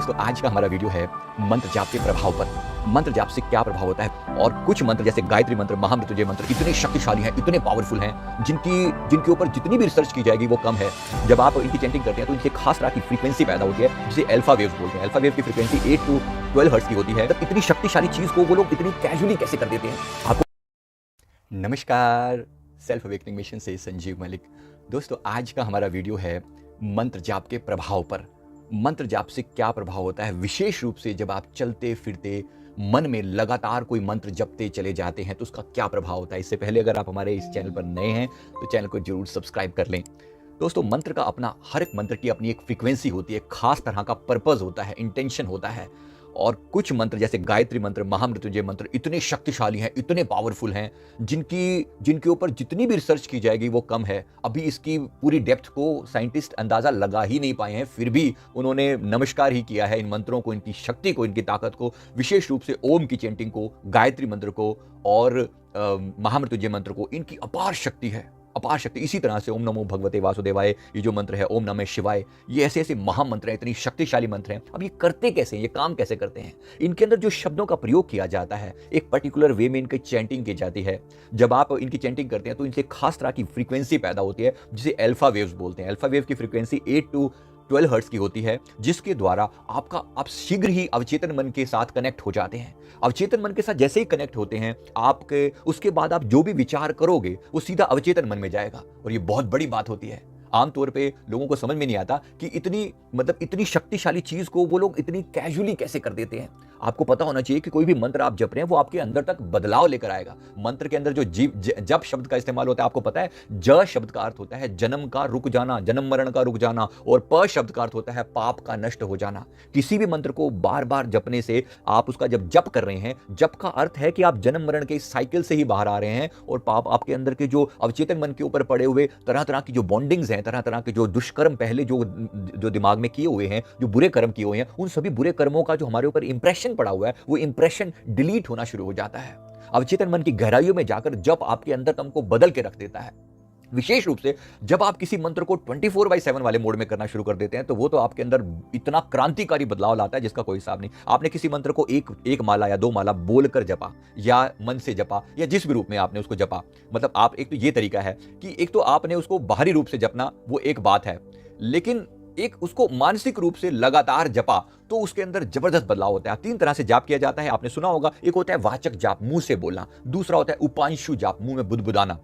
दोस्तों आज का हमारा वीडियो है मंत्र जाप के प्रभाव पर। मंत्र जाप से क्या प्रभाव होता है और कुछ मंत्र जैसे गायत्री मंत्र, महामृत्युंजय मंत्र इतने शक्तिशाली हैं, इतने पावरफुल हैं जिनके ऊपर जितनी भी रिसर्च की जाएगी वो कम है। जब आप इनकी चैंटिंग करते हैं तो इनसे खास तरह की फ्रीक्वेंसी पैदा होती है जिसे अल्फा वेव्स बोलते हैं। अल्फा वेव की फ्रीक्वेंसी 8 to 12 हर्ट्ज की होती है। तो इतनी शक्तिशाली चीज को वो लोग इतनी कैजुअली कैसे कर देते हैं आपको। नमस्कार, सेल्फ अवेकनिंग मिशन से संजीव मलिक। दोस्तों आज का हमारा वीडियो है मंत्र जाप के प्रभाव पर। मंत्र जाप से क्या प्रभाव होता है, विशेष रूप से जब आप चलते फिरते मन में लगातार कोई मंत्र जपते चले जाते हैं तो उसका क्या प्रभाव होता है। इससे पहले अगर आप हमारे इस चैनल पर नए हैं तो चैनल को जरूर सब्सक्राइब कर लें। दोस्तों मंत्र का अपना, हर एक मंत्र की अपनी एक फ्रीक्वेंसी होती है, खास तरह का पर्पस होता है, इंटेंशन होता है। और कुछ मंत्र जैसे गायत्री मंत्र, महामृत्युंजय मंत्र इतने शक्तिशाली हैं, इतने पावरफुल हैं जिनके ऊपर जितनी भी रिसर्च की जाएगी वो कम है। अभी इसकी पूरी डेप्थ को साइंटिस्ट अंदाजा लगा ही नहीं पाए हैं, फिर भी उन्होंने नमस्कार ही किया है इन मंत्रों को, इनकी शक्ति को, इनकी ताकत को, विशेष रूप से ओम की चैंटिंग को, गायत्री मंत्र को और महामृत्युंजय मंत्र को। इनकी अपार शक्ति है, अपार शक्ति। इसी तरह से ओम नमो भगवते वासुदेवाय ये जो मंत्र है, ओम नमः शिवाय, ये ऐसे ऐसे महामंत्र हैं, इतनी शक्तिशाली मंत्र हैं। अब ये करते कैसे हैं, ये काम कैसे करते हैं? इनके अंदर जो शब्दों का प्रयोग किया जाता है एक पर्टिकुलर वे में इनकी चैंटिंग की जाती है। जब आप इनकी चैंटिंग करते हैं तो इनसे खास तरह की फ्रीक्वेंसी पैदा होती है जिसे अल्फा वेव्स बोलते हैं। अल्फा वेव की फ्रीक्वेंसी 8 to 12 हर्ट्ज की होती है, जिसके द्वारा आप शीघ्र ही अवचेतन मन के साथ कनेक्ट हो जाते हैं। अवचेतन मन के साथ जैसे ही कनेक्ट होते हैं आपके, उसके बाद आप जो भी विचार करोगे वो सीधा अवचेतन मन में जाएगा। और ये बहुत बड़ी बात होती है। आमतौर पे लोगों को समझ में नहीं आता कि इतनी शक्तिशाली चीज को वो लोग इतनी कैजुअली कैसे कर देते हैं। आपको पता होना चाहिए कि कोई भी मंत्र आप जप रहे हैं वो आपके अंदर तक बदलाव लेकर आएगा। मंत्र के अंदर जो जप शब्द का इस्तेमाल होता है, आपको पता है ज शब्द का अर्थ होता है जन्म का रुक जाना, जन्म मरण का रुक जाना, और प शब्द का अर्थ होता है पाप का नष्ट हो जाना। किसी भी मंत्र को बार बार जपने से, आप उसका जब जप कर रहे हैं, जप का अर्थ है कि आप जन्म मरण के इस साइकिल से ही बाहर आ रहे हैं और पाप आपके अंदर के जो अवचेतन मन के ऊपर पड़े हुए तरह तरह की जो बॉन्डिंग्स हैं, तरह तरह के जो दुष्कर्म पहले जो दिमाग में किए हुए हैं, जो बुरे कर्म किए हुए हैं, उन सभी बुरे कर्मों का जो हमारे ऊपर इंप्रेशन पड़ा हुआ है वो इंप्रेशन डिलीट होना शुरू हो जाता है। अवचेतन मन की गहराइयों में जाकर जब आपके अंदर तम को बदल के रख देता है। विशेष रूप से जब आप किसी मंत्र को 24/7 वाले मोड में करना शुरू कर देते हैं तो वो तो आपके अंदर इतना क्रांतिकारी बदलाव लाता है जिसका कोई हिसाब नहीं। आपने किसी मंत्र को एक माला या 2 माला बोलकर जपा या मन से जपा या जिस भी रूप में आपने उसको जपा, मतलब आप, एक तो ये तरीका है कि एक तो आपने उसको बाहरी रूप से जपना, वो एक बात है, लेकिन एक उसको मानसिक रूप से लगातार जपा तो उसके अंदर जबरदस्त बदलाव होता है। 3 तरह से जाप किया जाता है, आपने सुना होगा। एक होता है वाचक जाप, मुंह से बोलना, दूसरा होता है उपांशु जाप, मुंह में बुदबुदाना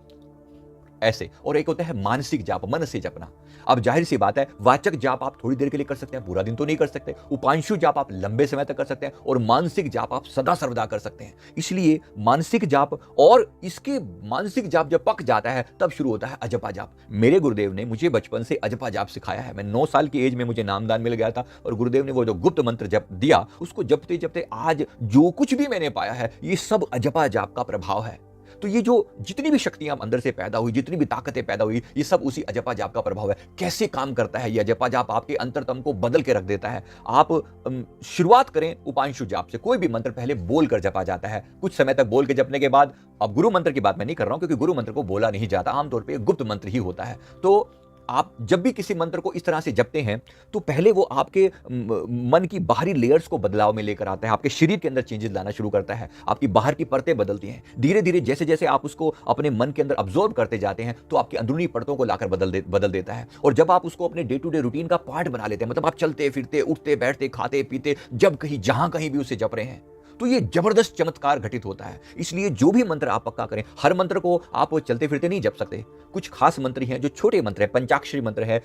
ऐसे, और एक होता है मानसिक जाप, मन से जपना। अब जाहिर सी बात है वाचक जाप आप थोड़ी देर के लिए कर सकते हैं, पूरा दिन तो नहीं कर सकते। उपांशु जाप आप लंबे समय तक कर सकते हैं और मानसिक जाप आप सदा सर्वदा कर सकते हैं। इसलिए मानसिक जाप, और इसके मानसिक जाप जब पक जाता है तब शुरू होता है अजपा जाप। मेरे गुरुदेव ने मुझे बचपन से अजपा जाप सिखाया है। मैं 9 साल की एज में मुझे नामदान मिल गया था और गुरुदेव ने वो जो गुप्त मंत्र जप दिया, उसको जपते जपते आज जो कुछ भी मैंने पाया है ये सब अजपा जाप का प्रभाव है। तो ये जो जितनी भी शक्तियां अंदर से पैदा हुई, जितनी भी ताकतें पैदा हुई, ये सब उसी अजपा जाप का प्रभाव है। कैसे काम करता है ये अजपा जाप? आपके अंतरतम को बदल के रख देता है। आप शुरुआत करें उपांशु जाप से। कोई भी मंत्र पहले बोल कर जपा जाता है, कुछ समय तक बोल के जपने के बाद, अब गुरु मंत्र की बात मैं नहीं कर रहा हूं क्योंकि गुरु मंत्र को बोला नहीं जाता, आमतौर पर गुप्त मंत्र ही होता है। तो आप जब भी किसी मंत्र को इस तरह से जपते हैं तो पहले वो आपके मन की बाहरी लेयर्स को बदलाव में लेकर आता है, आपके शरीर के अंदर चेंजेस लाना शुरू करता है, आपकी बाहर की परतें बदलती हैं। धीरे धीरे जैसे जैसे आप उसको अपने मन के अंदर अब्जॉर्ब करते जाते हैं तो आपकी अंदरूनी परतों को लाकर बदल देता है। और जब आप उसको अपने डे टू डे रूटीन का पार्ट बना लेते हैं, मतलब आप चलते फिरते, उठते बैठते, खाते पीते, जब कहीं जहां कहीं भी उसे जप रहे हैं, तो ये जबरदस्त चमत्कार घटित होता है। इसलिए जो भी मंत्र आप पक्का करें, हर मंत्र को आप चलते फिरते नहीं जप सकते। कुछ खास मंत्र हैं जो छोटे मंत्र हैं, पंचाक्षरी मंत्र है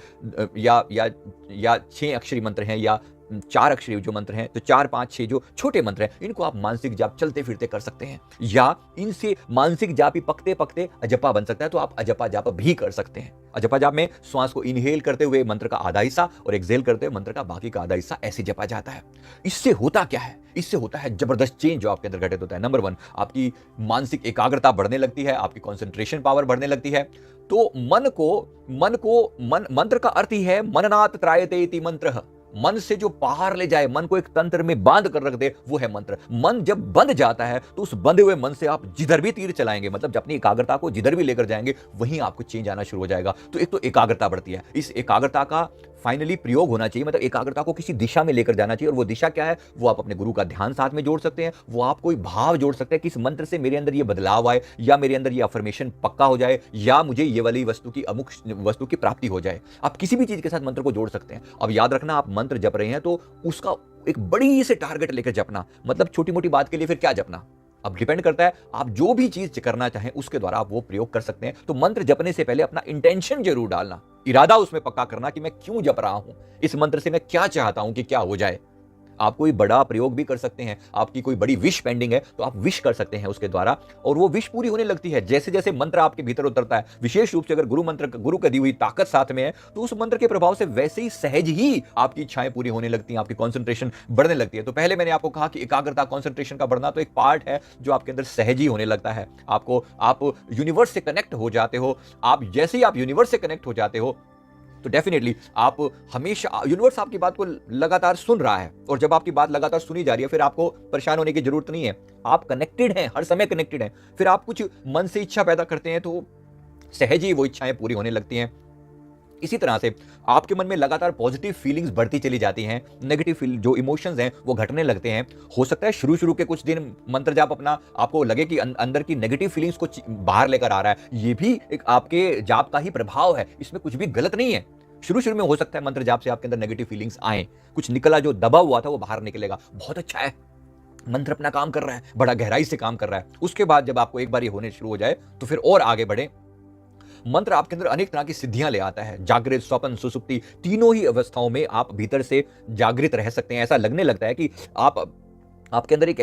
या 6 अक्षरी मंत्र हैं, या 4 अक्षरी जो मंत्र हैं, तो 4, 5, 6 जो छोटे मंत्र हैं, इनको आप मानसिक जाप चलते फिरते कर सकते हैं। या इनसे मानसिक जाप ही पकते पकते अजपा बन सकता है, तो आप अजपा जाप भी कर सकते हैं। अजपा जाप में श्वास को इनहेल करते हुए मंत्र का आधा हिस्सा और एक्सहेल करते हुए मंत्र का बाकी का आधा हिस्सा ऐसे जपा जाता है। इससे होता क्या है? इससे होता है जबरदस्त चेंज जो आपके अंदर घटित होता है। नंबर 1, आपकी मानसिक एकाग्रता बढ़ने लगती है, आपकी कंसंट्रेशन पावर बढ़ने लगती है। तो मंत्र का अर्थ ही है मननात् त्रायते इति मंत्रः। मन से जो बाहर ले जाए, मन को एक तंत्र में बांध कर रख दे, वो है मंत्र। मन जब बंध जाता है तो उस बंधे हुए मन से आप जिधर भी तीर चलाएंगे, मतलब अपनी एकाग्रता को जिधर भी लेकर जाएंगे, वहीं आपको चेंज आना शुरू हो जाएगा। तो एक तो एकाग्रता बढ़ती है। इस एकाग्रता का फाइनली प्रयोग होना चाहिए, मतलब एकाग्रता को किसी दिशा में लेकर जाना चाहिए। और वो दिशा क्या है, वो आप अपने गुरु का ध्यान साथ में जोड़ सकते हैं, वो आप कोई भाव जोड़ सकते हैं कि इस मंत्र से मेरे अंदर ये बदलाव आए, या मेरे अंदर ये अफर्मेशन पक्का हो जाए, या मुझे ये वाली वस्तु की अमुक वस्तु की प्राप्ति हो जाए। आप किसी भी चीज के साथ मंत्र को जोड़ सकते हैं। अब याद रखना, आप मंत्र जप रहे हैं तो उसका एक बड़ी से टारगेट लेकर जपना, मतलब छोटी मोटी बात के लिए फिर क्या जपना। अब डिपेंड करता है, आप जो भी चीज करना चाहें उसके द्वारा आप वो प्रयोग कर सकते हैं। तो मंत्र जपने से पहले अपना इंटेंशन जरूर डालना, इरादा उसमें पक्का करना कि मैं क्यों जप रहा हूं, इस मंत्र से मैं क्या चाहता हूं कि क्या हो जाए। आप कोई बड़ा प्रयोग भी कर सकते हैं, आपकी कोई बड़ी विश पेंडिंग है तो आप विश कर सकते हैं उसके द्वारा, और वो विश पूरी होने लगती है जैसे जैसे मंत्र आपके भीतर उतरता है। विशेष रूप से अगर गुरु की दी हुई ताकत साथ में है तो उस मंत्र के प्रभाव से वैसे ही सहज ही आपकी इच्छाएं पूरी होने लगती हैं, आपकी कॉन्सेंट्रेशन बढ़ने लगती है। तो पहले मैंने आपको कहा कि एकाग्रता, कॉन्सेंट्रेशन का बढ़ना तो एक पार्ट है जो आपके अंदर सहज ही होने लगता है। आप यूनिवर्स से कनेक्ट हो जाते हो। आप जैसे ही आप यूनिवर्स से कनेक्ट हो जाते हो तो डेफिनेटली आप हमेशा, यूनिवर्स आपकी बात को लगातार सुन रहा है, और जब आपकी बात लगातार सुनी जा रही है फिर आपको परेशान होने की जरूरत नहीं है। आप कनेक्टेड हैं, हर समय कनेक्टेड हैं। फिर आप कुछ मन से इच्छा पैदा करते हैं तो सहज ही वो इच्छाएं पूरी होने लगती हैं। इसी तरह से आपके मन में लगातार पॉजिटिव फीलिंग्स बढ़ती चली जाती हैं, नेगेटिव जो इमोशंस हैं वो घटने लगते हैं। हो सकता है शुरू शुरू के कुछ दिन मंत्र जाप अपना आपको लगे कि अंदर की नेगेटिव फीलिंग्स को बाहर लेकर आ रहा है, ये भी एक आपके जाप का ही प्रभाव है, इसमें कुछ भी गलत नहीं है। शुरू शुरू में हो सकता है मंत्र जाप से आपके अंदर नेगेटिव फीलिंग्स आए, कुछ निकला जो दबा हुआ था वो बाहर निकलेगा, बहुत अच्छा है, मंत्र अपना काम कर रहा है, बड़ा गहराई से काम कर रहा है। उसके बाद जब आपको एक बार ये होने शुरू हो जाए तो फिर और आगे बढ़े। मंत्र आपके अंदर अनेक तरह की सिद्धियां ले आता है। जागृत, स्वप्न, सुसुप्ति, तीनों ही अवस्थाओं में आप भीतर से जागृत रह सकते हैं। ऐसा लगने लगता है कि आपके अंदर एक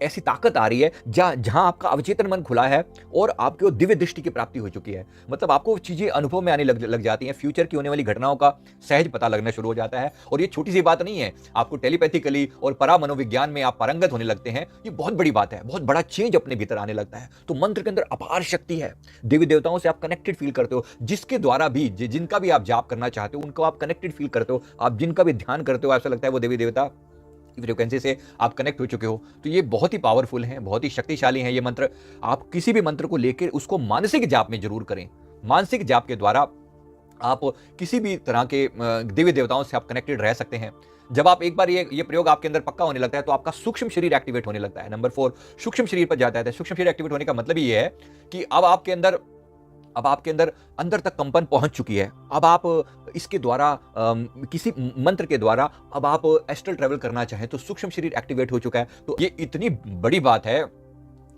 ऐसी ताकत आ रही है जहां आपका अवचेतन मन खुला है और आपको दिव्य दृष्टि की प्राप्ति हो चुकी है। मतलब आपको चीजें अनुभव में आने लग जाती हैं, फ्यूचर की होने वाली घटनाओं का सहज पता लगना शुरू हो जाता है। और ये छोटी सी बात नहीं है, आपको टेलीपैथिकली और परा मनोविज्ञान में आप पारंगत होने लगते हैं। ये बहुत बड़ी बात है, बहुत बड़ा चेंज अपने भीतर आने लगता है। तो मंत्र के अंदर अपार शक्ति है, देवी देवताओं से आप कनेक्टेड फील करते हो, जिसके द्वारा भी जिनका भी आप जाप करना चाहते हो उनको आप कनेक्टेड फील करते हो। आप जिनका भी ध्यान करते हो ऐसा लगता है वो देवी देवता फ्रीक्वेंसी से आप कनेक्ट हो चुके हो। तो ये बहुत ही पावरफुल है, बहुत ही शक्तिशाली है ये मंत्र। आप किसी भी मंत्र को लेकर उसको मानसिक जाप में जरूर करें। मानसिक जाप के द्वारा आप किसी भी तरह के देवी देवताओं से आप कनेक्टेड रह सकते हैं। जब आप एक बार ये प्रयोग आपके अंदर पक्का होने लगता है तो आपका सूक्ष्म शरीर एक्टिवेट होने लगता है। नंबर 4 सूक्ष्म शरीर पर जाता है। सूक्ष्म शरीर एक्टिवेट होने का मतलब ये है कि अब आपके अंदर अंदर तक कंपन पहुंच चुकी है। अब आप इसके द्वारा किसी मंत्र के द्वारा अब आप एस्ट्रल ट्रैवल करना चाहें तो सूक्ष्म शरीर एक्टिवेट हो चुका है। तो ये इतनी बड़ी बात है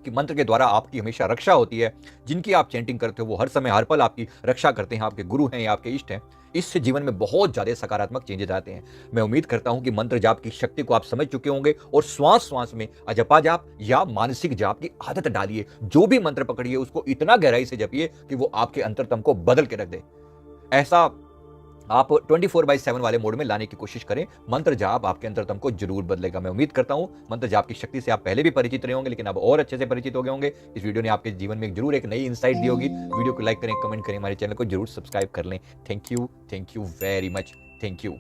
कि मंत्र के द्वारा आपकी हमेशा रक्षा होती है। जिनकी आप चैंटिंग करते हो वो हर समय हर पल आपकी रक्षा करते हैं, आपके गुरु हैं या आपके इष्ट हैं। इससे जीवन में बहुत ज्यादा सकारात्मक चेंजेस आते हैं। मैं उम्मीद करता हूं कि मंत्र जाप की शक्ति को आप समझ चुके होंगे और श्वास श्वास में अजपा जाप या मानसिक जाप की आदत डालिए। जो भी मंत्र पकड़िए उसको इतना गहराई से जपिए कि वो आपके अंतरतम को बदल के रख दे। ऐसा आप 24/7 वाले मोड में लाने की कोशिश करें। मंत्र जाप आपके अंतरतम को जरूर बदलेगा। मैं उम्मीद करता हूं मंत्र जाप की शक्ति से आप पहले भी परिचित रहे होंगे, लेकिन अब और अच्छे से परिचित हो गए होंगे। इस वीडियो ने आपके जीवन में जरूर एक नई इंसाइट दी होगी। वीडियो को लाइक करें, कमेंट करें, हमारे चैनल को जरूर सब्सक्राइब कर लें। Thank you very much. Thank you.